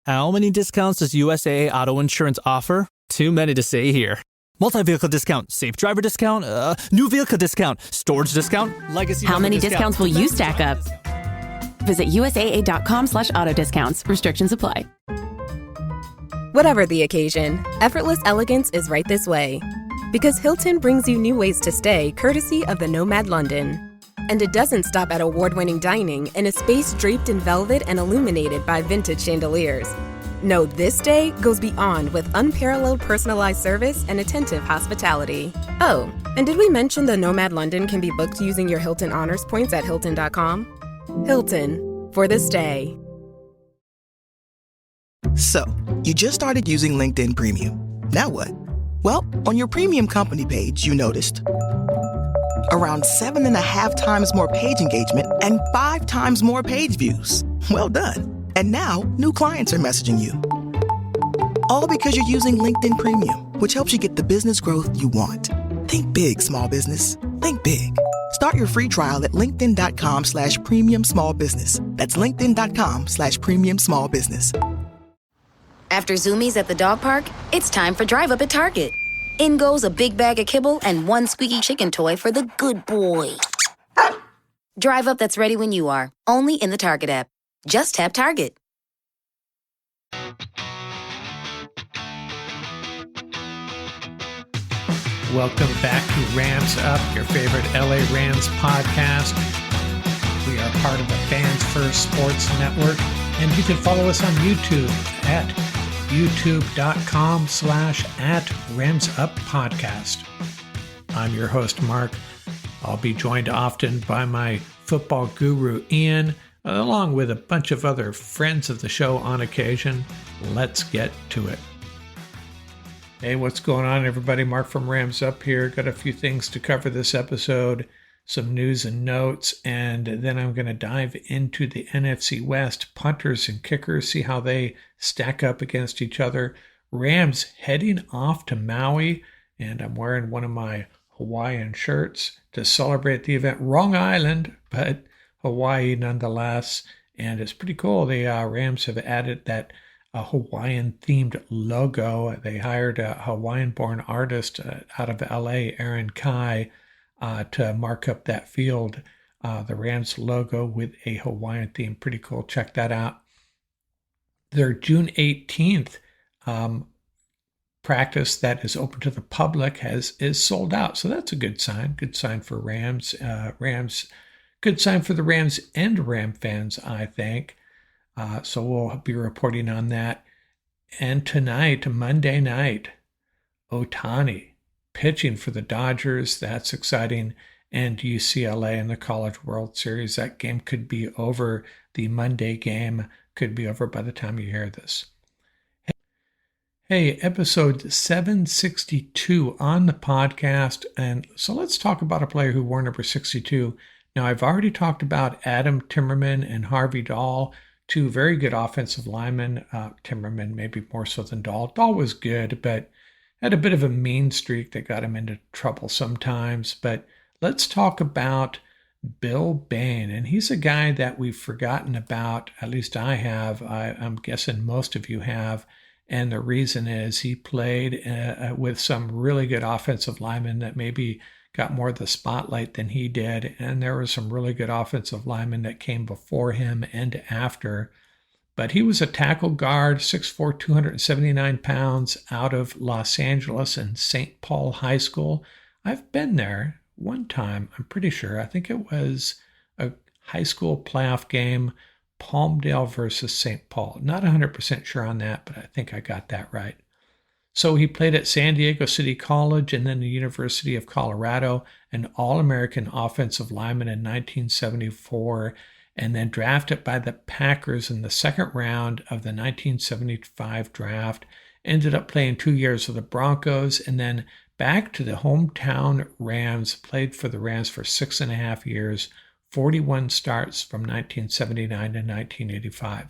How many discounts does USAA Auto Insurance offer? Too many to say here. Multi-vehicle discount, safe driver discount, new vehicle discount, storage discount, legacy. How many discounts will you stack up? Visit USAA.com/auto discounts. Restrictions apply. Whatever the occasion, effortless elegance is right this way. Because Hilton brings you new ways to stay courtesy of the Nomad London. And it doesn't stop at award-winning dining in a space draped in velvet and illuminated by vintage chandeliers. No, this day goes beyond with unparalleled personalized service and attentive hospitality. Oh, and did we mention the Nomad London can be booked using your Hilton Honors points at Hilton.com? Hilton, for this day. So, you just started using LinkedIn Premium. Now what? Well, on your premium company page, you noticed around 7.5 times more page engagement and 5 times more page views. Well done. And now, new clients are messaging you. All because you're using LinkedIn Premium, which helps you get the business growth you want. Think big, small business. Think big. Start your free trial at linkedin.com/premium small business. That's linkedin.com/premium small business. After Zoomies at the dog park, it's time for Drive Up at Target. In goes a big bag of kibble and one squeaky chicken toy for the good boy. Drive Up that's ready when you are, only in the Target app. Just tap Target. Welcome back to Rams Up, your favorite LA Rams podcast. We are part of the Fans First Sports Network, and you can follow us on YouTube at youtube.com/@RamsUpPodcast. I'm your host, Mark. I'll be joined often by my football guru, Ian, along with a bunch of other friends of the show on occasion. Let's get to it. Hey, what's going on, everybody? Mark from Rams Up here. Got a few things to cover this episode, some news and notes, and then I'm going to dive into the NFC West punters and kickers, see how they stack up against each other. Rams heading off to Maui, and I'm wearing one of my Hawaiian shirts to celebrate the event. Wrong island, but Hawaii nonetheless, and it's pretty cool. The Rams have added that Hawaiian-themed logo. They hired a Hawaiian-born artist out of LA, Aaron Kai, to mark up that field, the Rams logo with a Hawaiian theme. Pretty cool. Check that out. Their June 18th practice that is open to the public is sold out. So that's a good sign. Good sign for Rams. Good sign for the Rams and Ram fans, I think. So we'll be reporting on that. And tonight, Monday night, Ohtani pitching for the Dodgers. That's exciting. And UCLA in the College World Series. That game could be over. The Monday game could be over by the time you hear this. Hey, episode 762 on the podcast. And so let's talk about a player who wore number 62. Now, I've already talked about Adam Timmerman and Harvey Dahl, two very good offensive linemen. Timmerman maybe more so than Dahl. Dahl was good, but had a bit of a mean streak that got him into trouble sometimes. But let's talk about Bill Bain. And he's a guy that we've forgotten about, at least I have. I'm guessing most of you have. And the reason is he played with some really good offensive linemen that maybe got more of the spotlight than he did. And there were some really good offensive linemen that came before him and after. But he was a tackle guard, 6'4", 279 pounds, out of Los Angeles and St. Paul High School. I've been there one time, I'm pretty sure. I think it was a high school playoff game, Palmdale versus St. Paul. Not 100% sure on that, but I think I got that right. So he played at San Diego City College and then the University of Colorado, an All-American offensive lineman in 1974, and then drafted by the Packers in the second round of the 1975 draft. Ended up playing 2 years with the Broncos and then back to the hometown Rams, played for the Rams for 6.5 years, 41 starts from 1979 to 1985.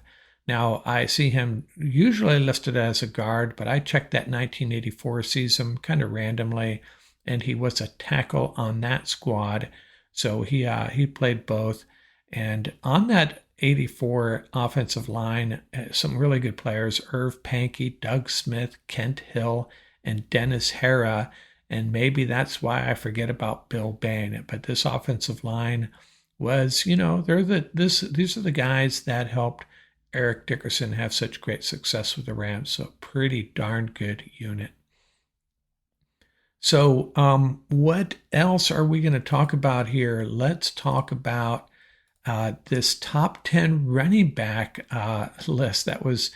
Now, I see him usually listed as a guard, but I checked that 1984 season kind of randomly, and he was a tackle on that squad. So he played both. And on that 84 offensive line, some really good players, Irv Pankey, Doug Smith, Kent Hill, and Dennis Hara. And maybe that's why I forget about Bill Bain. But this offensive line was, these are the guys that helped Eric Dickerson have such great success with the Rams. So pretty darn good unit. So what else are we going to talk about here? Let's talk about this top 10 running back list that was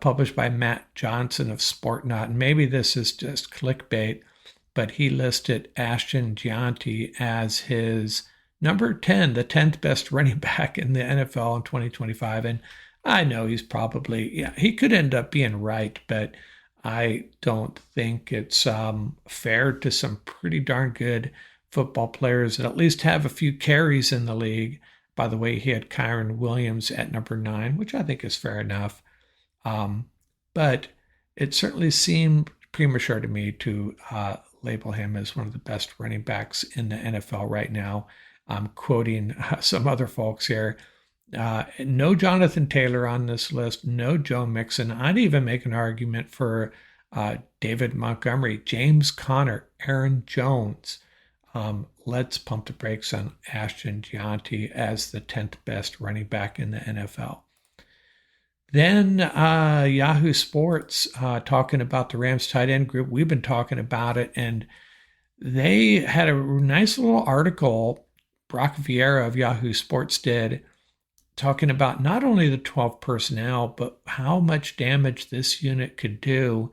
published by Matt Johnson of SportNot. And maybe this is just clickbait, but he listed Ashton Gianti as his number 10, the 10th best running back in the NFL in 2025. And I know he's probably, he could end up being right, but I don't think it's fair to some pretty darn good football players that at least have a few carries in the league. By the way, he had Kyron Williams at number 9, which I think is fair enough. But it certainly seemed premature to me to label him as one of the best running backs in the NFL right now. I'm quoting some other folks here. No Jonathan Taylor on this list, no Joe Mixon. I'd even make an argument for David Montgomery, James Conner, Aaron Jones. Let's pump the brakes on Ashton Gianti as the 10th best running back in the NFL. Then Yahoo Sports talking about the Rams tight end group. We've been talking about it, and they had a nice little article, Brock Vieira of Yahoo Sports did, talking about not only the 12 personnel, but how much damage this unit could do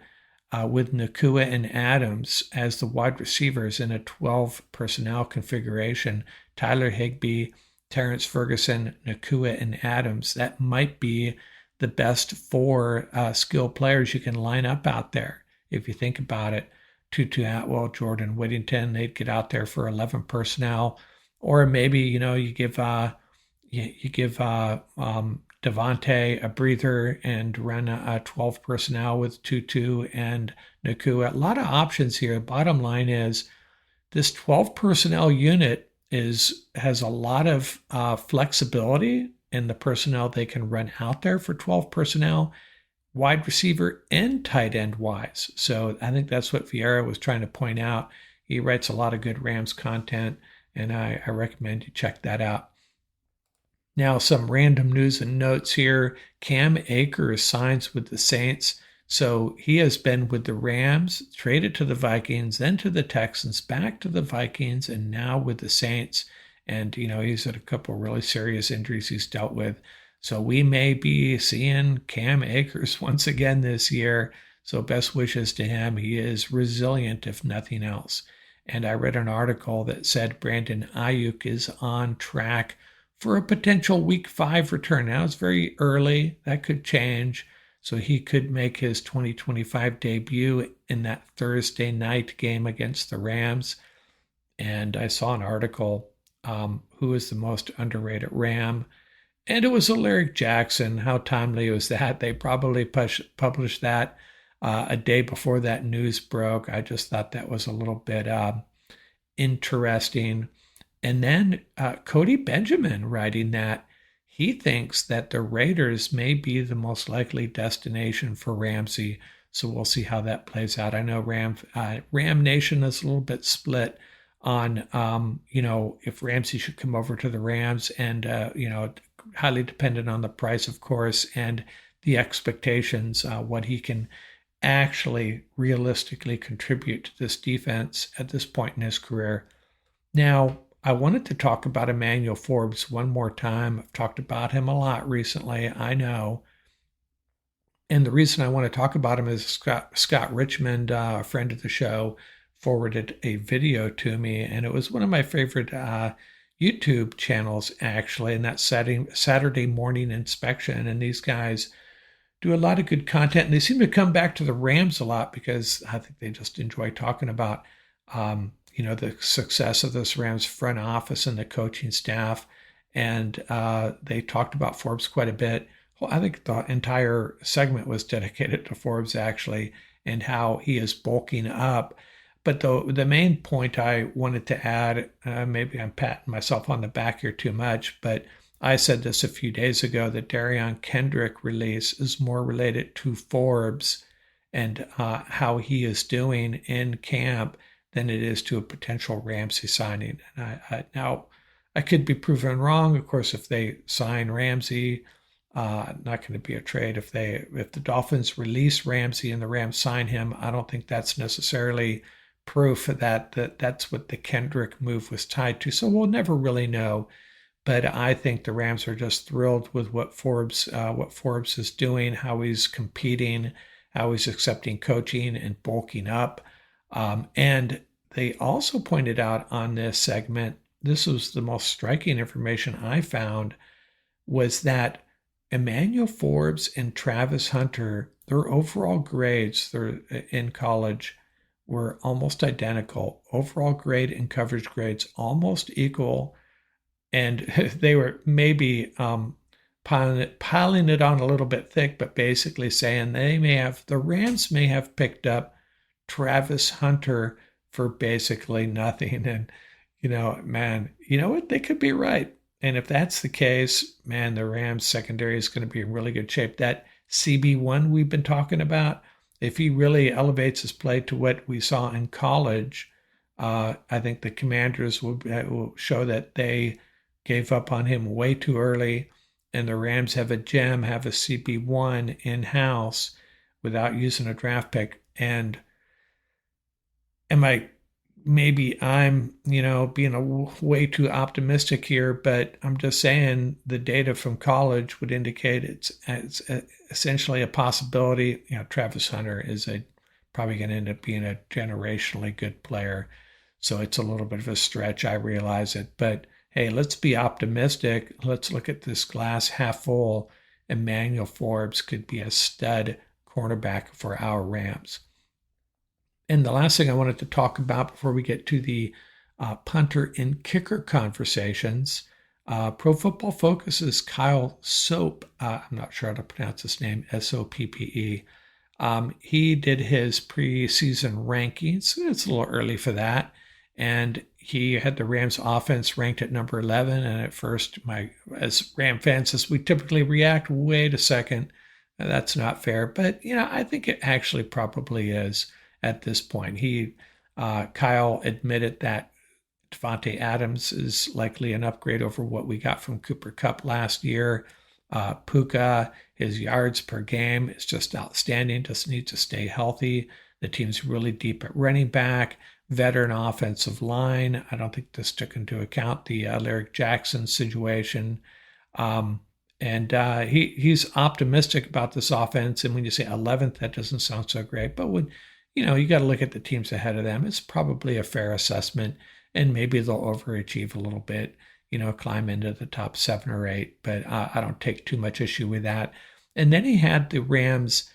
with Nacua and Adams as the wide receivers in a 12 personnel configuration. Tyler Higbee, Terrence Ferguson, Nacua, and Adams. That might be the best 4 skilled players you can line up out there. If you think about it, Tutu Atwell, Jordan Whittington, they'd get out there for 11 personnel. Or maybe, you give Devontae a breather and run a 12 personnel with Tutu and Nacua. A lot of options here. Bottom line is this 12 personnel unit has a lot of flexibility in the personnel they can run out there for 12 personnel, wide receiver and tight end wise. So I think that's what Vieira was trying to point out. He writes a lot of good Rams content, and I recommend you check that out. Now, some random news and notes here. Cam Akers signs with the Saints. So he has been with the Rams, traded to the Vikings, then to the Texans, back to the Vikings, and now with the Saints. And, he's had a couple really serious injuries he's dealt with. So we may be seeing Cam Akers once again this year. So best wishes to him. He is resilient, if nothing else. And I read an article that said Brandon Ayuk is on track for a potential Week 5 return. Now it's very early. That could change. So he could make his 2025 debut in that Thursday night game against the Rams. And I saw an article, who is the most underrated Ram? And it was Alaric Jackson. How timely was that? They probably published that a day before that news broke. I just thought that was a little bit interesting. And then Cody Benjamin writing that he thinks that the Raiders may be the most likely destination for Ramsey. So we'll see how that plays out. I know Ram Nation is a little bit split on, if Ramsey should come over to the Rams, and, highly dependent on the price, of course, and the expectations, what he can actually realistically contribute to this defense at this point in his career. Now, I wanted to talk about Emmanuel Forbes one more time. I've talked about him a lot recently, I know. And the reason I want to talk about him is Scott Richmond, a friend of the show, forwarded a video to me, and it was one of my favorite YouTube channels, actually, and that's Saturday Morning Inspection. And these guys do a lot of good content, and they seem to come back to the Rams a lot because I think they just enjoy talking about the success of this Rams front office and the coaching staff. And they talked about Forbes quite a bit. Well, I think the entire segment was dedicated to Forbes, actually, and how he is bulking up. But the main point I wanted to add, maybe I'm patting myself on the back here too much, but I said this a few days ago, the Darion Kendrick release is more related to Forbes and how he is doing in camp than it is to a potential Ramsey signing. And now, I could be proven wrong. Of course, if they sign Ramsey, not going to be a trade. If the Dolphins release Ramsey and the Rams sign him, I don't think that's necessarily proof that that's what the Kendrick move was tied to. So we'll never really know. But I think the Rams are just thrilled with what Forbes is doing, how he's competing, how he's accepting coaching and bulking up. And they also pointed out on this segment, this was the most striking information I found, was that Emmanuel Forbes and Travis Hunter, their overall grades in college were almost identical. Overall grade and coverage grades almost equal. And they were maybe piling it on a little bit thick, but basically saying the Rams may have picked up Travis Hunter for basically nothing. And, man, you know what? They could be right. And if that's the case, man, the Rams secondary is going to be in really good shape. That CB1 we've been talking about, if he really elevates his play to what we saw in college, I think the Commanders will show that they gave up on him way too early, and the Rams have a CB1 in-house without using a draft pick. And maybe I'm, being way too optimistic here, but I'm just saying the data from college would indicate it's essentially a possibility. Travis Hunter is probably going to end up being a generationally good player. So it's a little bit of a stretch. I realize it, but hey, let's be optimistic. Let's look at this glass half full. Emmanuel Forbes could be a stud cornerback for our Rams. And the last thing I wanted to talk about before we get to the punter and kicker conversations, Pro Football Focus's Kyle Sope, I'm not sure how to pronounce his name, Soppe. He did his preseason rankings. It's a little early for that. And he had the Rams offense ranked at number 11. And at first, as Ram fans, as we typically react, wait a second, that's not fair. But, I think it actually probably is at this point. Kyle admitted that Devontae Adams is likely an upgrade over what we got from Cooper Kupp last year. Puka, his yards per game is just outstanding, just needs to stay healthy. The team's really deep at running back. Veteran offensive line. I don't think this took into account the Lyric Jackson situation. And he's optimistic about this offense. And when you say 11th, that doesn't sound so great. But when, you got to look at the teams ahead of them, it's probably a fair assessment. And maybe they'll overachieve a little bit, climb into the top 7 or 8. But I don't take too much issue with that. And then he had the Rams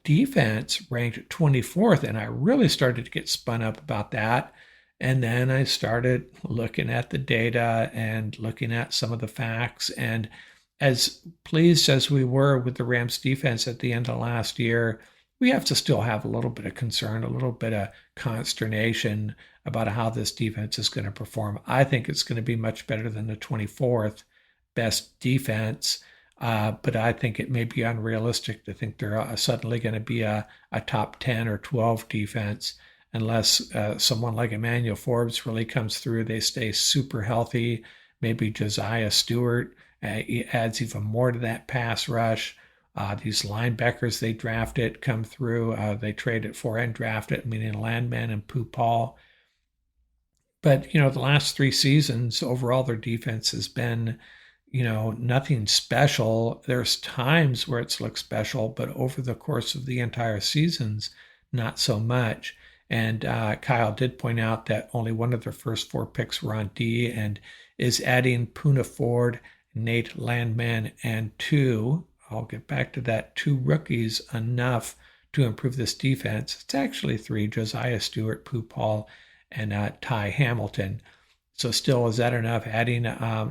defense ranked 24th, and I really started to get spun up about that. And then I started looking at the data and looking at some of the facts. And as pleased as we were with the Rams defense at the end of last year, we have to still have a little bit of concern, a little bit of consternation about how this defense is going to perform. I think it's going to be much better than the 24th best defense. But I think it may be unrealistic to think they're suddenly going to be a top 10 or 12 defense unless someone like Emmanuel Forbes really comes through. They stay super healthy. Maybe Josiah Stewart adds even more to that pass rush. These linebackers they drafted come through. They traded for and drafted, meaning Landman and Paul. But, the last 3 seasons, overall, their defense has been nothing special. There's times where it's looked special, but over the course of the entire seasons, not so much. And Kyle did point out that only one of their first 4 picks were on D, and is adding Poona Ford, Nate Landman, and I'll get back to that, 2 rookies enough to improve this defense. It's actually 3, Josiah Stewart, Paul, and Ty Hamilton. So still, is that enough? Adding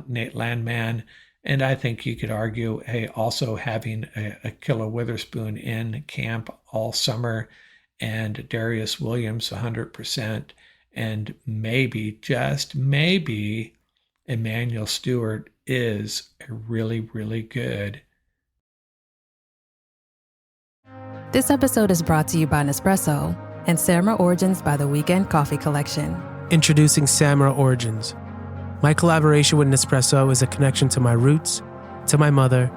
Nate Landman, and I think you could argue, hey, also having Akilla Witherspoon in camp all summer, and Darius Williams 100%, and maybe, just maybe, Emmanuel Stewart is a really, really good. This episode is brought to you by Nespresso and Samra Origins by the Weekend Coffee Collection. Introducing Samra Origins. My collaboration with Nespresso is a connection to my roots, to my mother,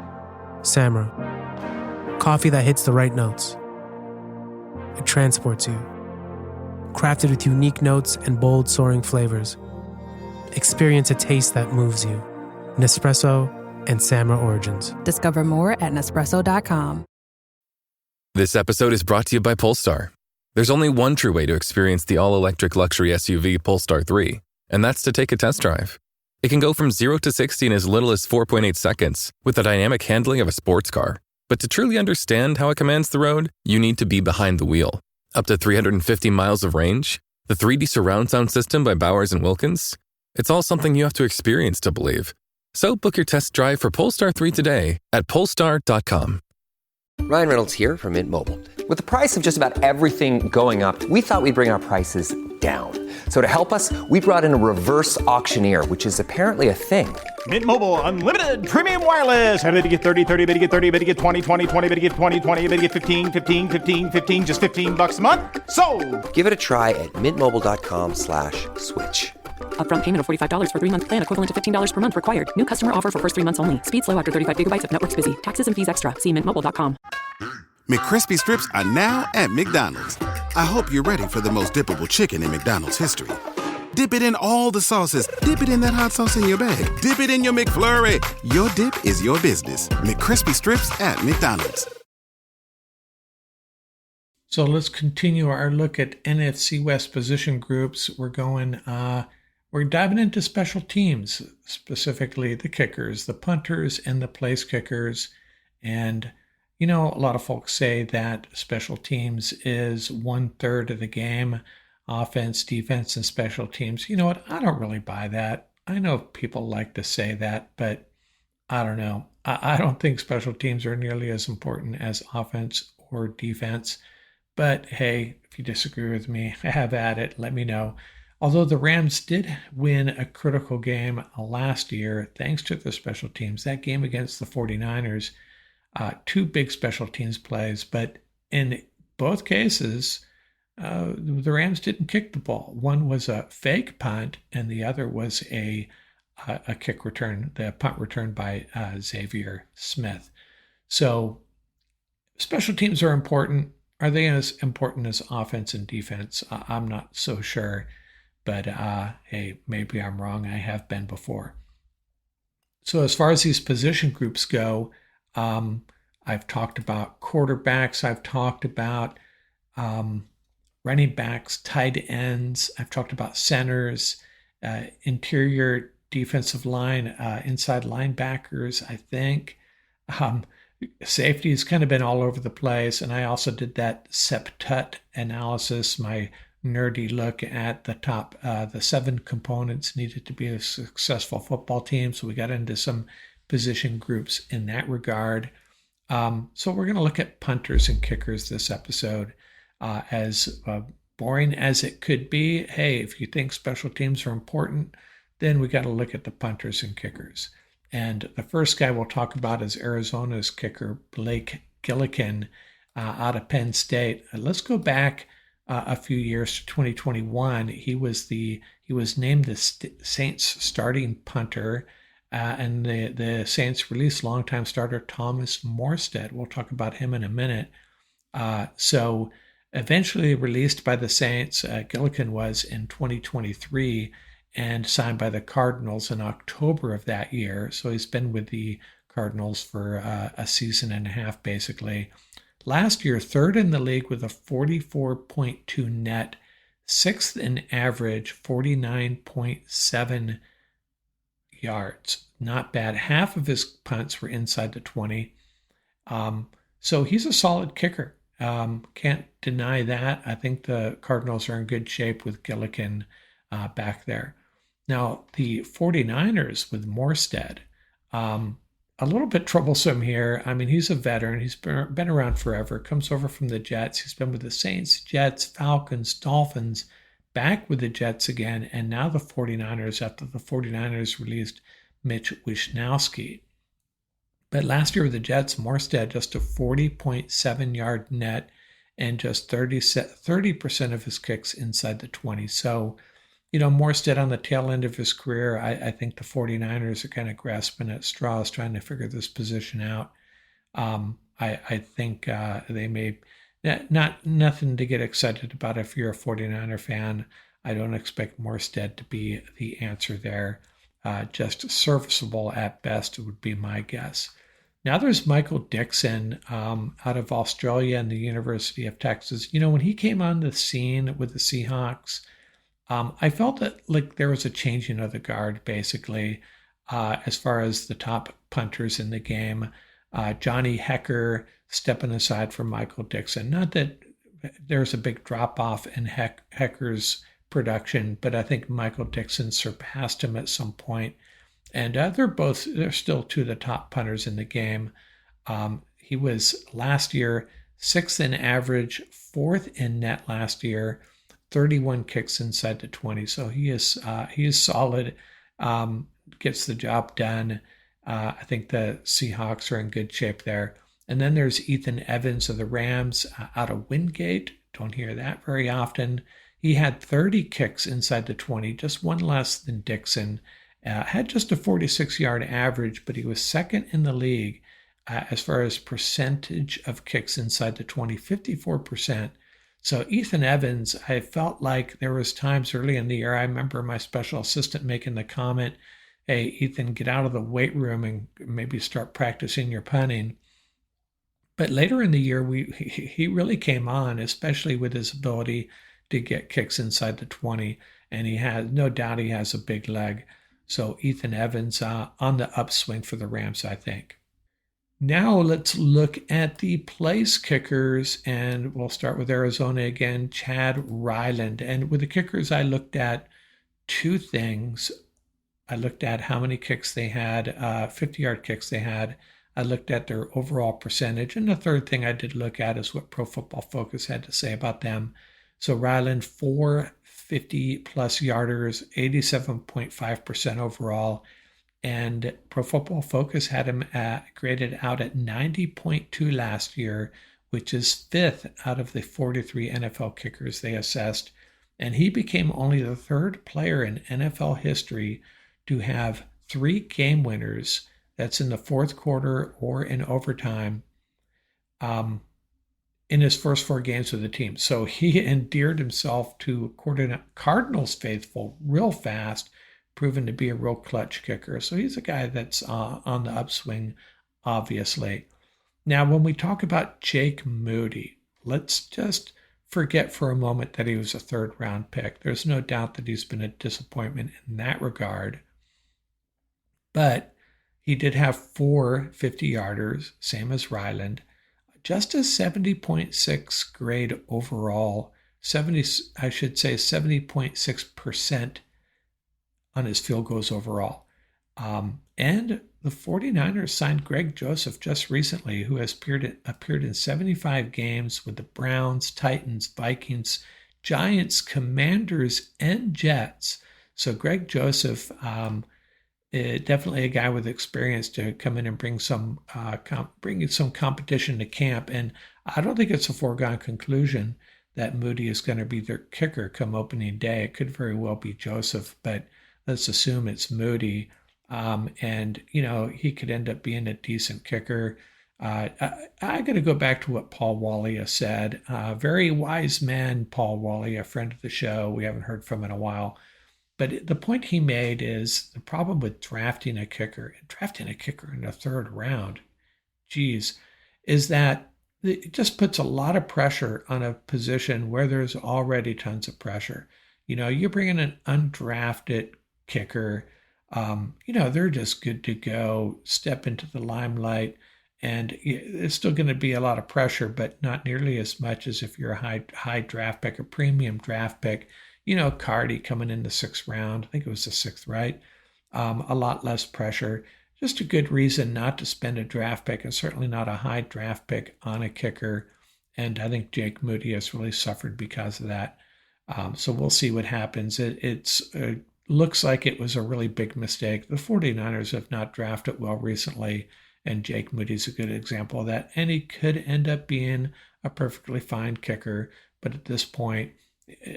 Samra. Coffee that hits the right notes. It transports you. Crafted with unique notes and bold, soaring flavors. Experience a taste that moves you. Nespresso and Samra Origins. Discover more at Nespresso.com. This episode is brought to you by Polestar. There's only one true way to experience the all-electric luxury SUV Polestar 3, and that's to take a test drive. It can go from 0 to 60 in as little as 4.8 seconds with the dynamic handling of a sports car. But to truly understand how it commands the road, you need to be behind the wheel. Up to 350 miles of range, the 3D surround sound system by Bowers & Wilkins. It's all something you have to experience to believe. So book your test drive for Polestar 3 today at Polestar.com. Ryan Reynolds here from Mint Mobile. With the price of just about everything going up, we thought we'd bring our prices down. So to help us, we brought in a reverse auctioneer, which is apparently a thing. Mint Mobile Unlimited Premium Wireless. How to get 30, 30, bit to get 30, bit to get 20, 20, 20, bit to get 20, 20, bit to get 15, 15, 15, 15, just $15 a month? Sold! Give it a try at mintmobile.com/switch. Upfront payment of $45 for 3-month plan, equivalent to $15 per month required. New customer offer for first 3 months only. Speed slow after 35 gigabytes if network's busy. Taxes and fees extra. See mintmobile.com. McCrispy strips are now at McDonald's. I hope you're ready for the most dippable chicken in McDonald's history. Dip it in all the sauces. Dip it in that hot sauce in your bag. Dip it in your McFlurry. Your dip is your business. McCrispy strips at McDonald's. So let's continue our look at NFC West position groups. We're diving into special teams, specifically the kickers, the punters, and the place kickers. And, you know, a lot of folks say that special teams is 1/3 of the game, offense, defense, and special teams. You know what? I don't really buy that. I know people like to say that, but I don't know. I don't think special teams are nearly as important as offense or defense. But hey, if you disagree with me, have at it. Let me know. Although the Rams did win a critical game last year, thanks to their special teams, that game against the 49ers, 2 big special teams plays, but in both cases, the Rams didn't kick the ball. One was a fake punt, and the other was a kick return, the punt return by Xavier Smith. So special teams are important. Are they as important as offense and defense? I'm not so sure. But hey, maybe I'm wrong. I have been before. So as far as these position groups go, I've talked about quarterbacks. I've talked about running backs, tight ends. I've talked about centers, interior defensive line, inside linebackers, I think. Safety has kind of been all over the place. And I also did that septut analysis, my nerdy look at the top, the 7 components needed to be a successful football team. So we got into some position groups in that regard. So we're going to look at punters and kickers this episode. As boring as it could be, hey, if you think special teams are important, then we got to look at the punters and kickers. And the first guy we'll talk about is Arizona's kicker, Blake Gillikin, out of Penn State. Let's go back a few years to 2021. He was named the Saints starting punter, and the Saints released longtime starter Thomas Morstead. We'll talk about him in a minute. So eventually released by the Saints, Gillikin was in 2023 and signed by the Cardinals in October of that year. So he's been with the Cardinals for a season and a half, basically. Last year, 3rd in the league with a 44.2 net, 6th in average, 49.7 yards. Not bad. Half of his punts were inside the 20. So he's a solid kicker. Can't deny that. I think the Cardinals are in good shape with Gillikin back there. Now, the 49ers with Morstead, a little bit troublesome here. I mean, he's a veteran. He's been around forever. Comes over from the Jets. He's been with the Saints, Jets, Falcons, Dolphins, back with the Jets again, and now the 49ers after the 49ers released Mitch Wishnowsky. But last year with the Jets, Morstead just a 40.7 yard net and just 30% of his kicks inside the 20. So, Morstead on the tail end of his career, I think the 49ers are kind of grasping at straws trying to figure this position out. I think they may nothing to get excited about if you're a 49er fan. I don't expect Morstead to be the answer there. Just serviceable at best would be my guess. Now there's Michael Dixon out of Australia and the University of Texas. When he came on the scene with the Seahawks, I felt that like there was a changing of the guard, basically, as far as the top punters in the game. Johnny Hecker stepping aside for Michael Dixon. Not that there's a big drop-off in Hecker's production, but I think Michael Dixon surpassed him at some point. And they're still two of the top punters in the game. He was last year 6th in average, 4th in net last year, 31 kicks inside the 20. So he is solid, gets the job done. I think the Seahawks are in good shape there. And then there's Ethan Evans of the Rams out of Wingate. Don't hear that very often. He had 30 kicks inside the 20, just one less than Dixon. Had just a 46-yard average, but he was second in the league as far as percentage of kicks inside the 20, 54%. So Ethan Evans, I felt like there was times early in the year, I remember my special assistant making the comment, hey, Ethan, get out of the weight room and maybe start practicing your punting. But later in the year, he really came on, especially with his ability to get kicks inside the 20. And he has, no doubt he has a big leg. So Ethan Evans on the upswing for the Rams, I think. Now let's look at the place kickers, and we'll start with Arizona again, Chad Ryland. And with the kickers, I looked at two things. I looked at how many kicks they had, 50-yard kicks they had. I looked at their overall percentage. And the third thing I did look at is what Pro Football Focus had to say about them. So Ryland, 4 50-plus yarders, 87.5% overall. And Pro Football Focus had him graded out at 90.2 last year, which is 5th out of the 43 NFL kickers they assessed. And he became only the 3rd player in NFL history to have 3 game winners, that's in the 4th quarter or in overtime, in his first 4 games with the team. So he endeared himself to Cardinals faithful real fast, proven to be a real clutch kicker. So he's a guy that's on the upswing, obviously. Now, when we talk about Jake Moody, let's just forget for a moment that he was a 3rd-round pick. There's no doubt that he's been a disappointment in that regard. But he did have 4 50-yarders, same as Ryland. Just a 70.6 grade overall, 70.6% on his field goals overall. And the 49ers signed Greg Joseph just recently, who has appeared in 75 games with the Browns, Titans, Vikings, Giants, Commanders, and Jets. So Greg Joseph, definitely a guy with experience to come in and bring some competition to camp. And I don't think it's a foregone conclusion that Moody is going to be their kicker come opening day. It could very well be Joseph, but let's assume it's Moody. And, he could end up being a decent kicker. I got to go back to what Paul Walia said. Very wise man, Paul Walia, a friend of the show. We haven't heard from him in a while. But the point he made is the problem with drafting a kicker in the 3rd round, is that it just puts a lot of pressure on a position where there's already tons of pressure. You bring in an undrafted kicker, they're just good to go, step into the limelight, and it's still going to be a lot of pressure, but not nearly as much as if you're a high draft pick, a premium draft pick. Cardi coming in the 6th round. I think it was the 6th, right? A lot less pressure. Just a good reason not to spend a draft pick, and certainly not a high draft pick on a kicker. And I think Jake Moody has really suffered because of that. So we'll see what happens. It's looks like it was a really big mistake. The 49ers have not drafted well recently, and Jake Moody's a good example of that. And he could end up being a perfectly fine kicker, but at this point,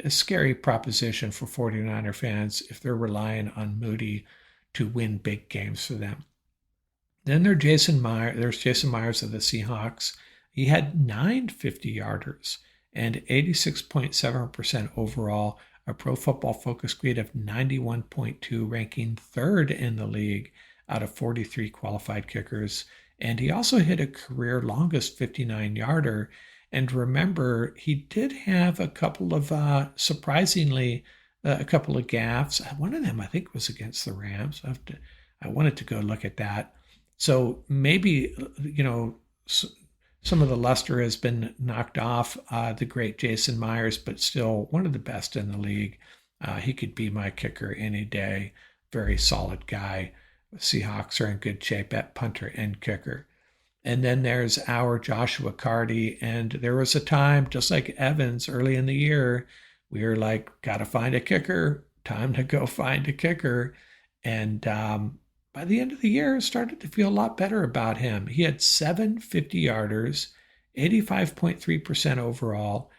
a scary proposition for 49er fans if they're relying on Moody to win big games for them. Then there's Jason Myers of the Seahawks. He had 9 50-yarders and 86.7% overall, a Pro Football Focus grade of 91.2, ranking 3rd in the league out of 43 qualified kickers. And he also hit a career longest 59-yarder. And remember, he did have a couple of, surprisingly, a couple of gaffes. One of them, I think, was against the Rams. I wanted to go look at that. So maybe, some of the luster has been knocked off the great Jason Myers, but still one of the best in the league. He could be my kicker any day. Very solid guy. Seahawks are in good shape at punter and kicker. And then there's our Joshua Carty. And there was a time, just like Evans early in the year, we were like, got to find a kicker. Time to go find a kicker. And by the end of the year, it started to feel a lot better about him. He had 7 50-yarders, 85.3% overall,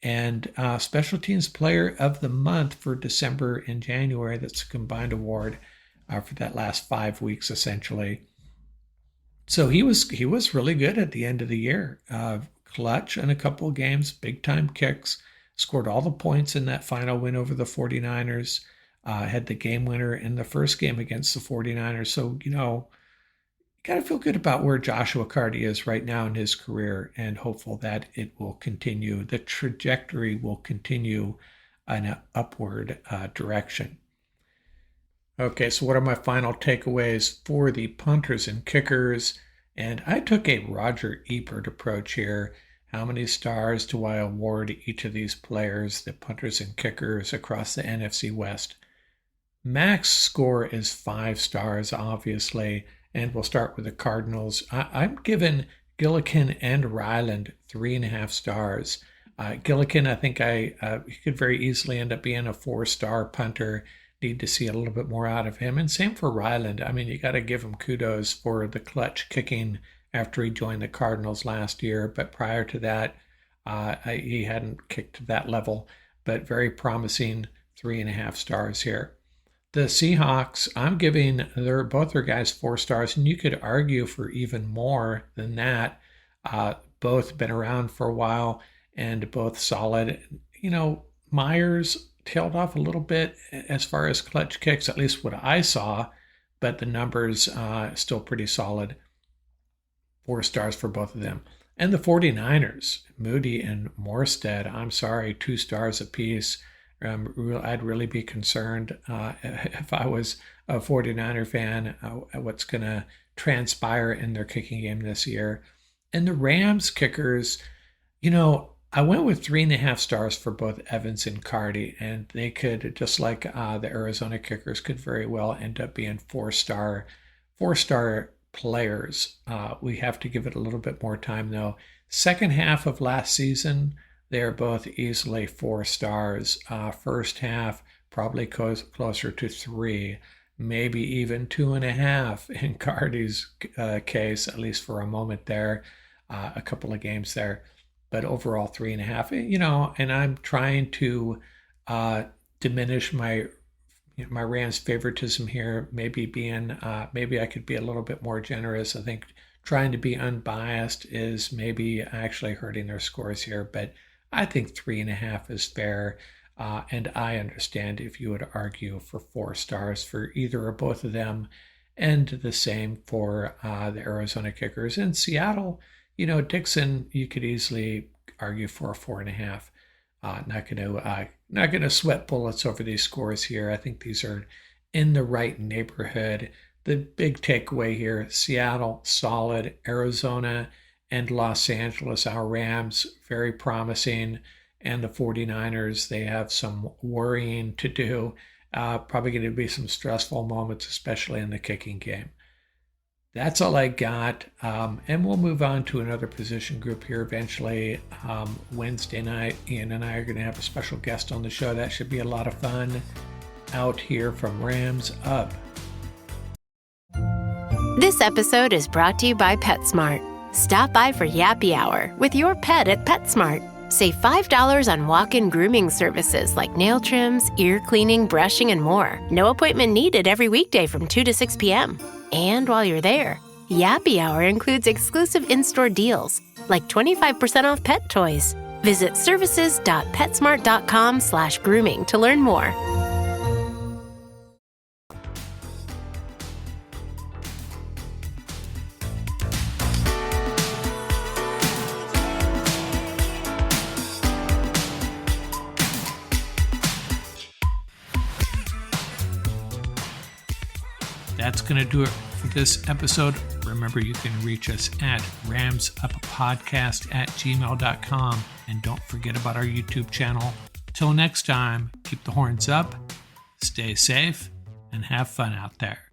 and Special Teams Player of the Month for December and January. That's a combined award for that last 5 weeks, essentially. So he was really good at the end of the year. Clutch in a couple of games, big-time kicks, scored all the points in that final win over the 49ers, had the game winner in the first game against the 49ers. So, you got to feel good about where Joshua Carty is right now in his career and hopeful that it will continue. The trajectory will continue in an upward direction. Okay, so what are my final takeaways for the punters and kickers? And I took a Roger Ebert approach here. How many stars do I award each of these players, the punters and kickers, across the NFC West? Max score is 5 stars, obviously, and we'll start with the Cardinals. I'm giving Gillikin and Ryland 3.5 stars. Gillikin, I think he could very easily end up being a 4-star punter. Need to see a little bit more out of him. And same for Ryland. I mean, you got to give him kudos for the clutch kicking after he joined the Cardinals last year. But prior to that, he hadn't kicked to that level. But very promising 3.5 stars here. The Seahawks, I'm giving both their guys 4 stars. And you could argue for even more than that. Both been around for a while and both solid. Myers tailed off a little bit as far as clutch kicks, at least what I saw, but the numbers still pretty solid. 4 stars for both of them. And the 49ers, Moody and Morstead, I'm sorry, 2 stars apiece. I'd really be concerned if I was a 49er fan what's going to transpire in their kicking game this year. And the Rams kickers, I went with 3.5 stars for both Evans and Carty, and they could, just like the Arizona kickers, could very well end up being 4-star players. We have to give it a little bit more time, though. Second half of last season, they are both easily 4 stars. First half, probably closer to 3, maybe even 2.5 in Carty's case, at least for a moment there, a couple of games there. But overall 3.5, and I'm trying to diminish my Rams favoritism here, maybe I could be a little bit more generous. I think trying to be unbiased is maybe actually hurting their scores here, but I think 3.5 is fair. And I understand if you would argue for 4 stars for either or both of them, and the same for the Arizona kickers. In Seattle, Dixon, you could easily argue for a 4.5. Not gonna sweat bullets over these scores here. I think these are in the right neighborhood. The big takeaway here: Seattle solid, Arizona and Los Angeles, our Rams, very promising, and the 49ers, they have some worrying to do. Probably going to be some stressful moments, especially in the kicking game. That's all I got, and we'll move on to another position group here eventually. Wednesday night, Ian and I are going to have a special guest on the show. That should be a lot of fun. out here from Rams Up. This episode is brought to you by PetSmart. Stop by for Yappy Hour with your pet at PetSmart. Save $5 on walk-in grooming services like nail trims, ear cleaning, brushing, and more. No appointment needed every weekday from 2 to 6 p.m. And while you're there, Yappy Hour includes exclusive in-store deals, like 25% off pet toys. Visit services.petsmart.com/grooming to learn more. That's going to do it for this episode. Remember, you can reach us at ramsuppodcast@gmail.com. And don't forget about our YouTube channel. Till next time, keep the horns up, stay safe, and have fun out there.